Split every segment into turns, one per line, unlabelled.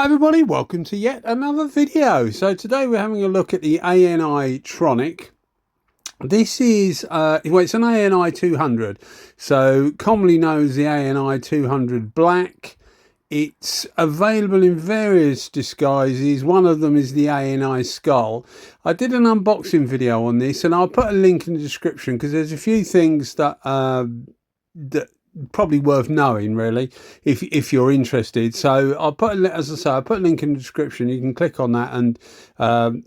Hi everybody, welcome to yet another video. So today we're having a look at the ANI Tronic. This is, well, it's an ANI 200, so commonly known as the ANI 200 Black. It's available in various disguises. One of them is the ANI Skull. I did an unboxing video on this, and I'll put a link in the description because there's a few things that probably worth knowing, really, if you're interested. So I'll put, as I say, I'll put a link in the description. You can click on that and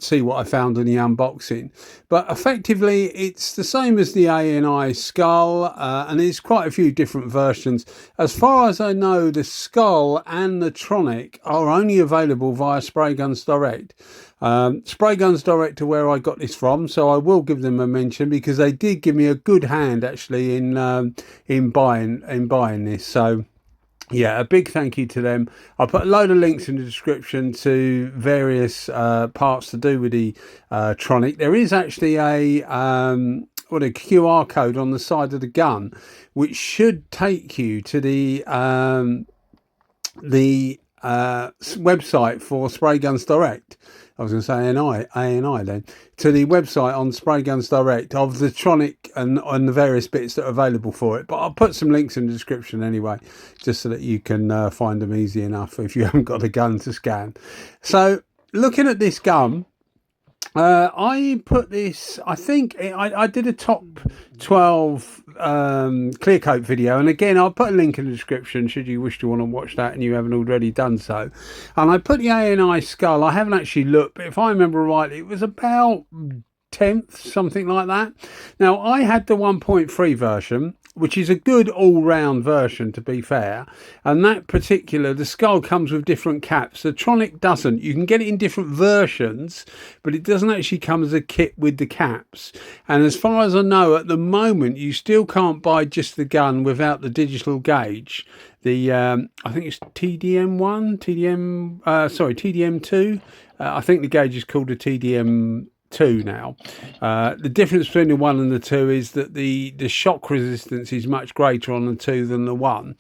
see what I found in the unboxing. But effectively, it's the same as the ANI Skull, and there's quite a few different versions. As far as I know, the Skull and the Tronic are only available via Sprayguns Direct. Sprayguns Direct are where I got this from, so I will give them a mention because they did give me a good hand actually in buying this. So yeah, a big thank you to them. I'll put a load of links in the description to various parts to do with the Tronic. There is actually a QR code on the side of the gun, which should take you to the website for Sprayguns Direct. I was going to say ANI then, to the website on Sprayguns Direct of the Tronic and the various bits that are available for it. But I'll put some links in the description anyway, just so that you can find them easy enough if you haven't got a gun to scan. So looking at this gun, I put this, I think I did a top 12 clear coat video, and again I'll put a link in the description should you wish to want to watch that and you haven't already done so. And I put the ANI Skull, I haven't actually looked, but if I remember rightly it was about 10th, something like that. Now I had the 1.3 version, which is a good all-round version, to be fair, and that particular, the Skull comes with different caps. The Tronic doesn't. You can get it in different versions, but it doesn't actually come as a kit with the caps. And as far as I know, at the moment you still can't buy just the gun without the digital gauge. The I think it's TDM1, TDM2. I think the gauge is called a TDM2 now. The difference between the 1 and the 2 is that the shock resistance is much greater on the 2 than the 1.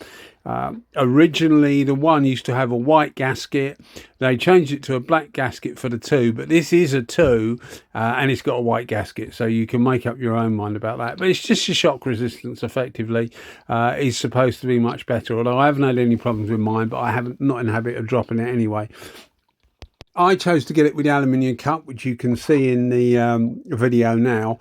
Originally the 1 used to have a white gasket. They changed it to a black gasket for the 2, but this is a 2 and it's got a white gasket, so you can make up your own mind about that. But it's just the shock resistance effectively is supposed to be much better, although I haven't had any problems with mine, but I haven't, not in the habit of dropping it anyway. I chose to get it with the aluminium cup, which you can see in the video now.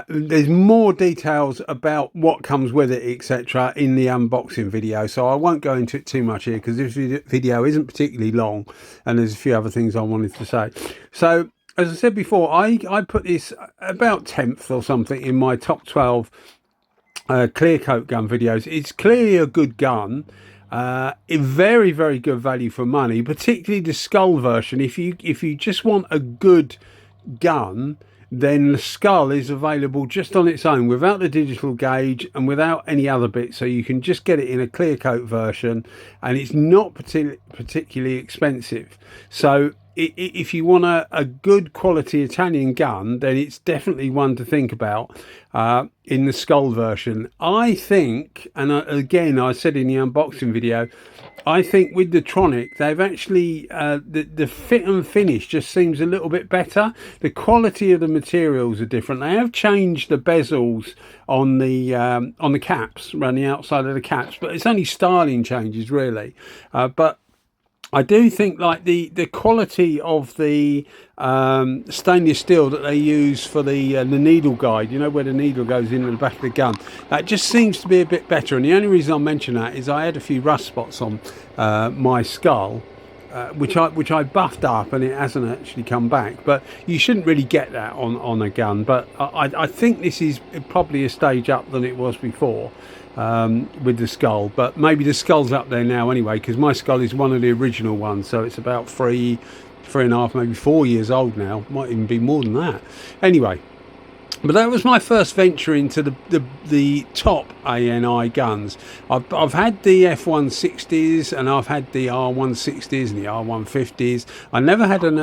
There's more details about what comes with it, etc., in the unboxing video, so I won't go into it too much here because this video isn't particularly long and there's a few other things I wanted to say. So as I said before, I put this about 10th or something in my top 12 clear coat gun videos. It's clearly a good gun. Very, very good value for money, particularly the Skull version. If you just want a good gun, then the Skull is available just on its own without the digital gauge and without any other bits, so you can just get it in a clear coat version, and it's not particularly expensive. So if you want a good quality Italian gun, then it's definitely one to think about in the Skull version. I think, and again I said in the unboxing video, I think with the Tronic they've actually the fit and finish just seems a little bit better. The quality of the materials are different. They have changed the bezels on the caps, around the outside of the caps, but it's only styling changes really. But I do think like the quality of the stainless steel that they use for the needle guide, you know, where the needle goes into the back of the gun, that just seems to be a bit better. And the only reason I mention that is I had a few rust spots on my Skull, which I buffed up, and it hasn't actually come back. But you shouldn't really get that on a gun. But I think this is probably a stage up than it was before. With the Skull, but maybe the Skull's up there now anyway, because my Skull is one of the original ones, so it's about three and a half, maybe 4 years old now, might even be more than that. Anyway, but that was my first venture into the top ANI guns. I've had the F160s and I've had the R160s and the R150s. I never had an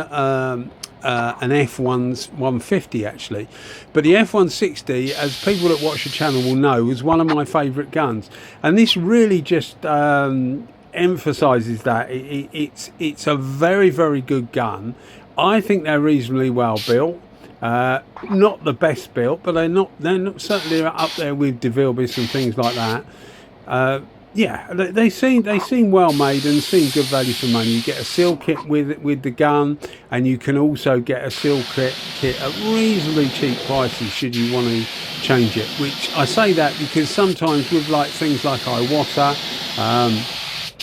F150 actually, but the F160, as people that watch the channel will know, was one of my favourite guns, and this really just emphasises that it's a very, very good gun. I think they're reasonably well built. Not the best built, but they're not certainly up there with DeVilbiss and things like that. Yeah, they seem well made and seem good value for money. You get a seal kit with the gun, and you can also get a seal kit at reasonably cheap prices should you want to change it. Which I say that because sometimes with like things like iWater,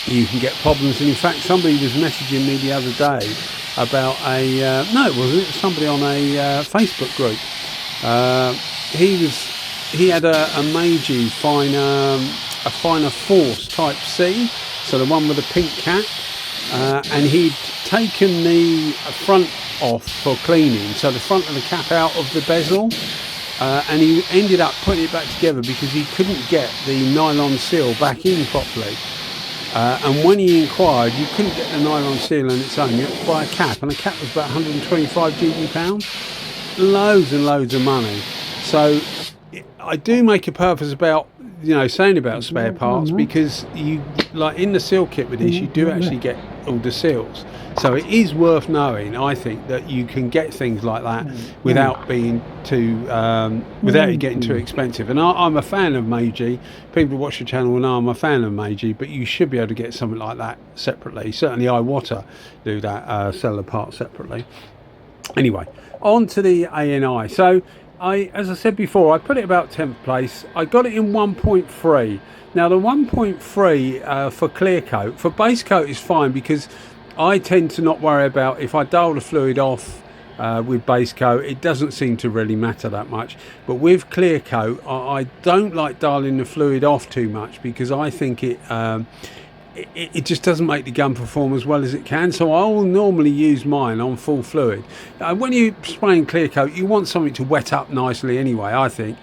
you can get problems. And in fact, somebody was messaging me the other day about it wasn't somebody on a Facebook group. He had a Meiji a finer force type C, so the one with the pink cap, and he'd taken the front off for cleaning, so the front of the cap out of the bezel, and he ended up putting it back together because he couldn't get the nylon seal back in properly. And when he inquired, you couldn't get the nylon seal on its own. You had to buy a cap, and a cap was about 125 pounds. Loads and loads of money. So I do make a purpose about saying about spare parts, because you, like in the seal kit with this, you do actually get all the seals. So it is worth knowing, I think, that you can get things like that without being too, without it getting too expensive. And I'm a fan of Meiji. People who watch the channel will know I'm a fan of Meiji, but you should be able to get something like that separately. Certainly iWater do that, sell the parts separately. Anyway, on to the ANI. So as I said before, I put it about 10th place. I got it in 1.3. Now the 1.3 for clear coat, for base coat is fine, because I tend to not worry about if I dial the fluid off with base coat. It doesn't seem to really matter that much. But with clear coat, I don't like dialing the fluid off too much, because I think it just doesn't make the gun perform as well as it can. So I will normally use mine on full fluid. When you're spraying clear coat, you want something to wet up nicely anyway, I think.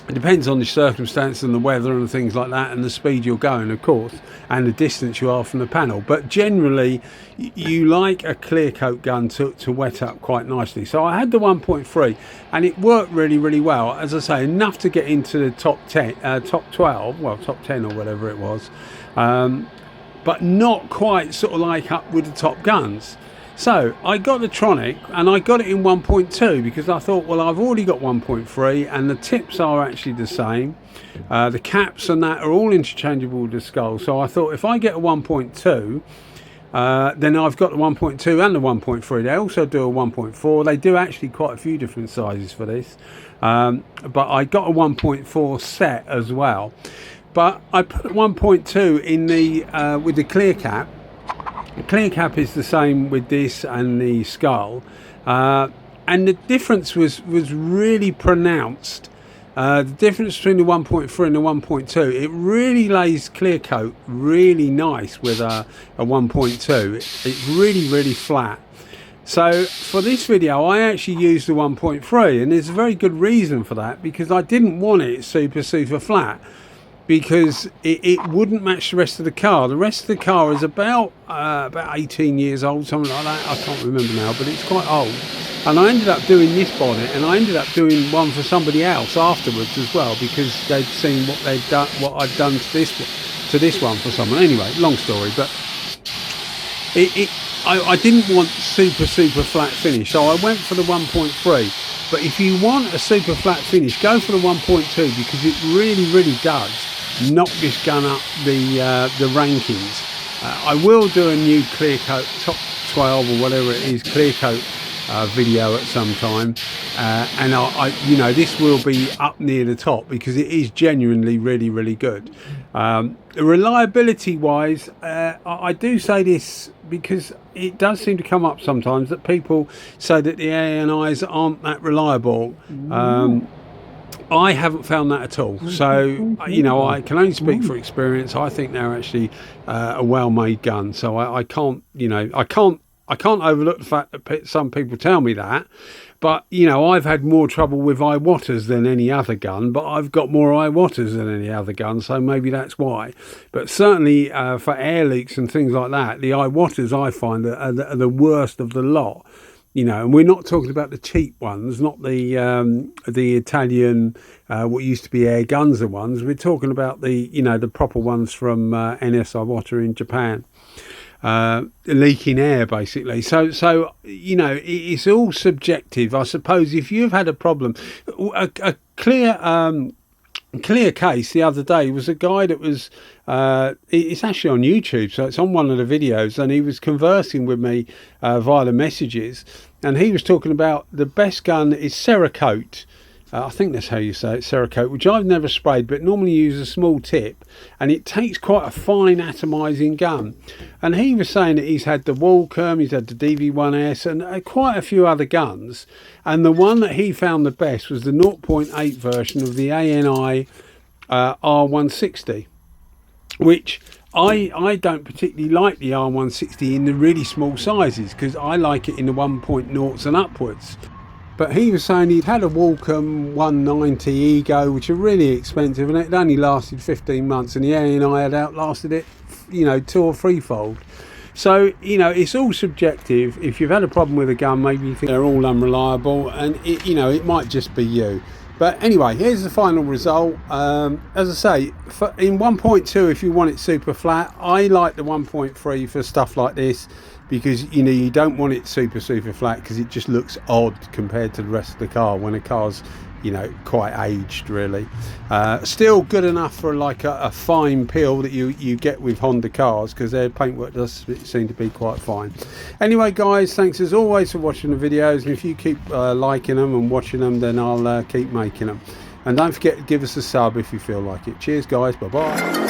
It depends on the circumstances and the weather and things like that, and the speed you're going, of course, and the distance you are from the panel. But generally, you like a clear coat gun to wet up quite nicely. So I had the 1.3, and it worked really, really well. As I say, enough to get into the top 10, top 12, well, top 10 or whatever it was, but not quite sort of like up with the top guns. So I got the Tronic, and I got it in 1.2 because I thought, well, I've already got 1.3 and the tips are actually the same. The caps and that are all interchangeable with the skull. So I thought if I get a 1.2, then I've got the 1.2 and the 1.3. They also do a 1.4. They do actually quite a few different sizes for this. But I got a 1.4 set as well. But I put 1.2 in the with the clear cap. The clear cap is the same with this and the skull, and the difference was really pronounced. The difference between the 1.3 and the 1.2, it really lays clear coat really nice with a 1.2. It's really, really flat. So for this video, I actually used the 1.3, and there's a very good reason for that, because I didn't want it super flat, because it wouldn't match the rest of the car. The rest of the car is about 18 years old, something like that. I can't remember now, but it's quite old. And I ended up doing this bonnet, and I ended up doing one for somebody else afterwards as well, because they'd seen what they'd done, what I'd done to this one for someone. Anyway, long story, but I didn't want super flat finish, so I went for the 1.3. But if you want a super flat finish, go for the 1.2, because it really does knock this gun up the rankings. I will do a new clear coat top 12 or whatever it is clear coat video at some time, and I this will be up near the top, because it is genuinely really good. Reliability wise, I do say this because it does seem to come up sometimes that people say that the ANIs aren't that reliable. I haven't found that at all. So, I can only speak for experience. I think they're actually a well-made gun. So I can't overlook the fact that some people tell me that. But, I've had more trouble with iWaters than any other gun, but I've got more iWaters than any other gun, so maybe that's why. But certainly for air leaks and things like that, the iWaters I find are the worst of the lot. You know, and we're not talking about the cheap ones, not the Italian, what used to be Air Gunzer ones. We're talking about the, you know, the proper ones from NSI Water in Japan. Leaking air, basically. So you know, it's all subjective. I suppose if you've had a problem, a clear case the other day was a guy that was it's actually on YouTube, so it's on one of the videos, and he was conversing with me via the messages, and he was talking about the best gun is Cerakote. I think that's how you say it, Cerakote, which I've never sprayed, but normally use a small tip, and it takes quite a fine atomising gun. And he was saying that he's had the Walcom, he's had the DV1S, and quite a few other guns. And the one that he found the best was the 0.8 version of the ANI R160, which I don't particularly like the R160 in the really small sizes, because I like it in the 1.0s and upwards. But he was saying he'd had a Walcom 190 Ego, which are really expensive, and it only lasted 15 months, and the ANI had outlasted it, you know, 2 or 3-fold. So, you know, it's all subjective. If you've had a problem with a gun, maybe you think they're all unreliable, and it, you know, it might just be you. But anyway, here's the final result. As I say, in 1.2, if you want it super flat, I like the 1.3 for stuff like this, because, you know, you don't want it super flat, because it just looks odd compared to the rest of the car when a car's, you know, quite aged, really. Still good enough for like a fine peel that you get with Honda cars, because their paintwork does seem to be quite fine. Anyway, guys, thanks as always for watching the videos, and if you keep liking them and watching them, then I'll keep making them. And don't forget to give us a sub if you feel like it. Cheers, guys. Bye bye.